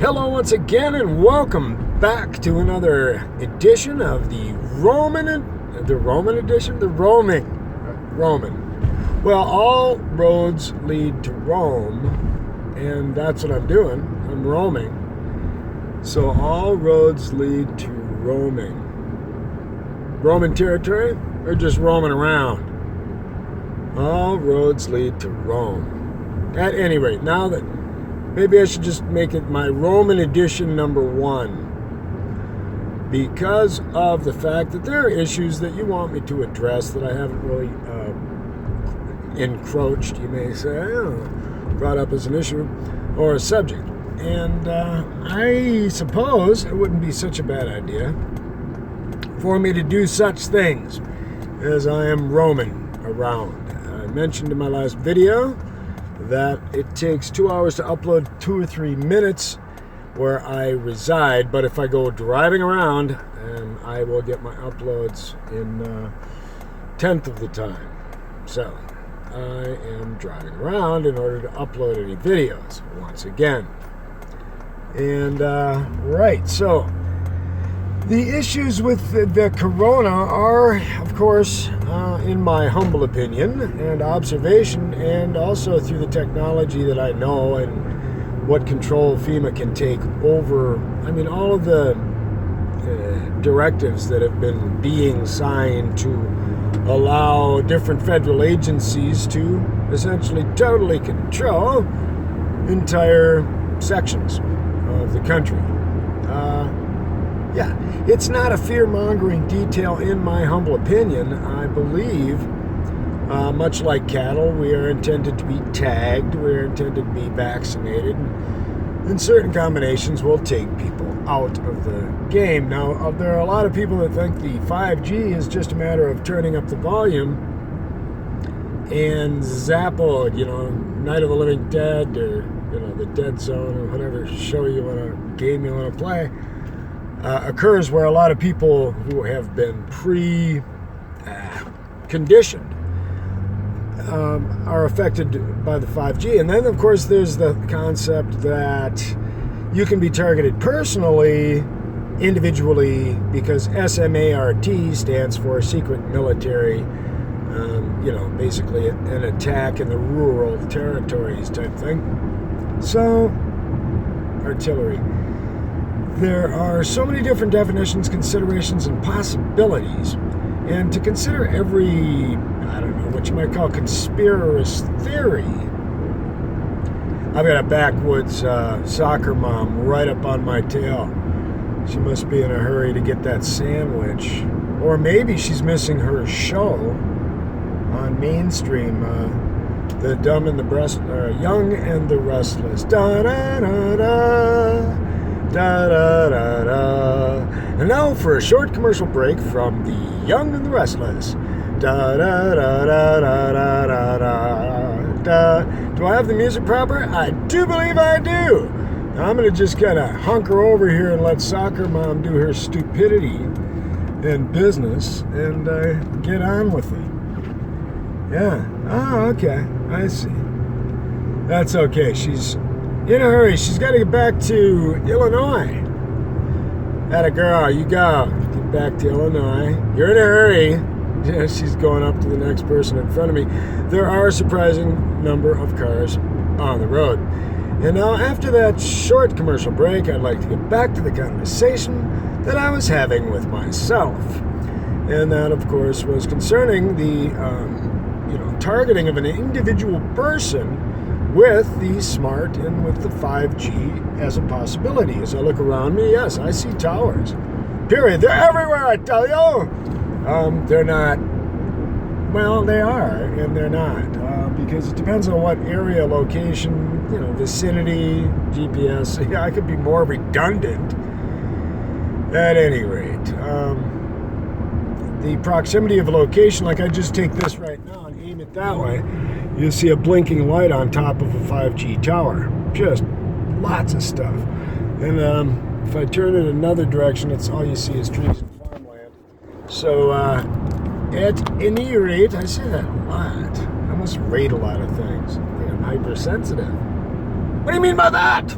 Hello once again and welcome back to another edition of the Roman Roman. Well, all roads lead to Rome, and that's what I'm doing. I'm roaming. So all roads lead to roaming. Roman territory or just roaming around? All roads lead to Rome. At any rate, now that maybe I should just make it my Roman edition number 1, because of the fact that there are issues that you want me to address that I haven't really encroached, you may say, brought up as an issue or a subject. And I suppose it wouldn't be such a bad idea for me to do such things as I am roaming around. I mentioned in my last video that it takes 2 hours to upload 2 or 3 minutes where I reside, but if I go driving around, I will get my uploads in a tenth of the time. So I am driving around in order to upload any videos once again. And right, so the issues with the corona are, of course, in my humble opinion and observation, and also through the technology that I know and what control FEMA can take over. I mean, all of the directives that have been being signed to allow different federal agencies to essentially totally control entire sections of the country. Yeah, it's not a fear-mongering detail in my humble opinion. I believe, much like cattle, we are intended to be tagged, we are intended to be vaccinated, and certain combinations will take people out of the game. Now, there are a lot of people that think the 5G is just a matter of turning up the volume and Zappo, Night of the Living Dead, or, the Dead Zone, or whatever game you want to play, occurs where a lot of people who have been conditioned are affected by the 5G. And then, of course, there's the concept that you can be targeted personally, individually, because SMART stands for Secret Military, basically an attack in the rural territories type thing. So, artillery. There are so many different definitions, considerations, and possibilities. And to consider every, what you might call conspiracy theory. I've got a backwoods soccer mom right up on my tail. She must be in a hurry to get that sandwich. Or maybe she's missing her show on mainstream, The Young and the Restless. Da-da-da-da. Da, da, da, da. And now for a short commercial break from The Young and the Restless. Da, da, da, da, da, da, da, da. Do I have the music proper? I do believe I do. Now I'm going to just kind of hunker over here and let soccer mom do her stupidity and business and get on with it. Yeah. Oh, okay. I see. That's okay. She's in a hurry. She's got to get back to Illinois. Atta girl, you go. Get back to Illinois. You're in a hurry. Yeah, she's going up to the next person in front of me. There are a surprising number of cars on the road. And now, after that short commercial break, I'd like to get back to the conversation that I was having with myself. And that, of course, was concerning the targeting of an individual person with the smart and with the 5G as a possibility. As I look around me, yes, I see towers. Period. They're everywhere, I tell you. They're not. Well, they are, and they're not. Because it depends on what area, location, vicinity, GPS. Yeah, I could be more redundant. At any rate, the proximity of a location, like I just take this right now and aim it that way, you'll see a blinking light on top of a 5G tower. Just lots of stuff. And if I turn it another direction, it's all you see is trees and farmland. So at any rate, I say that a lot. I must rate a lot of things. I think I'm hypersensitive. What do you mean by that?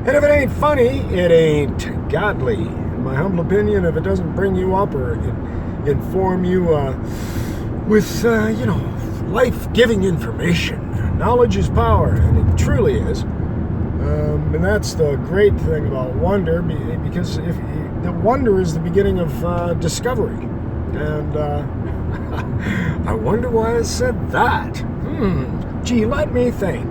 And if it ain't funny, it ain't godly. In my humble opinion, if it doesn't bring you up or inform you with, life-giving information. Knowledge is power, and it truly is. And that's the great thing about wonder, because if the wonder is the beginning of discovery. And I wonder why I said that. Gee, let me think.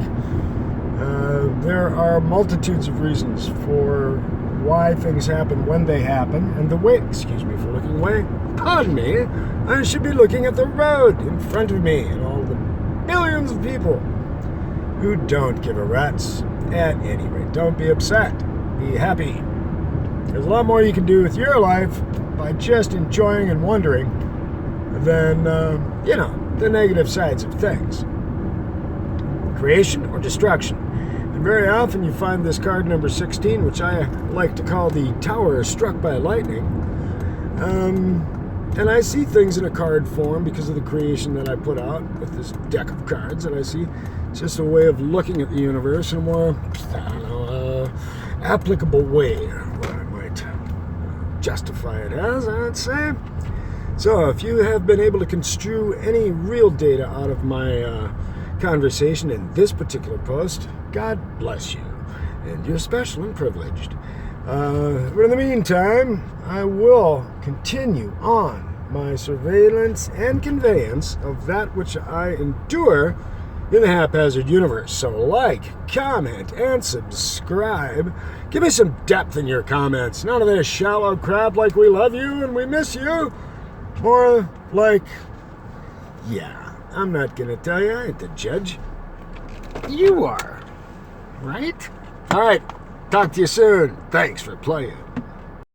There are multitudes of reasons for why things happen when they happen, and the way, excuse me for looking away, pardon me, I should be looking at the road in front of me and all the millions of people who don't give a rat's. At any rate, don't be upset. Be happy. There's a lot more you can do with your life by just enjoying and wondering than, the negative sides of things. Creation or destruction. And very often you find this card number 16, which I like to call the Tower Struck by Lightning. And I see things in a card form because of the creation that I put out with this deck of cards, and I see it's just a way of looking at the universe in a more, applicable way, what I might justify it as, I'd say. So if you have been able to construe any real data out of my conversation in this particular post, God bless you, and you're special and privileged. But in the meantime, I will continue on my surveillance and conveyance of that which I endure in the haphazard universe. So like, comment, and subscribe. Give me some depth in your comments. None of this shallow crap like we love you and we miss you. More like, yeah, I'm not going to tell you. I ain't the judge. You are, right? All right. Talk to you soon. Thanks for playing.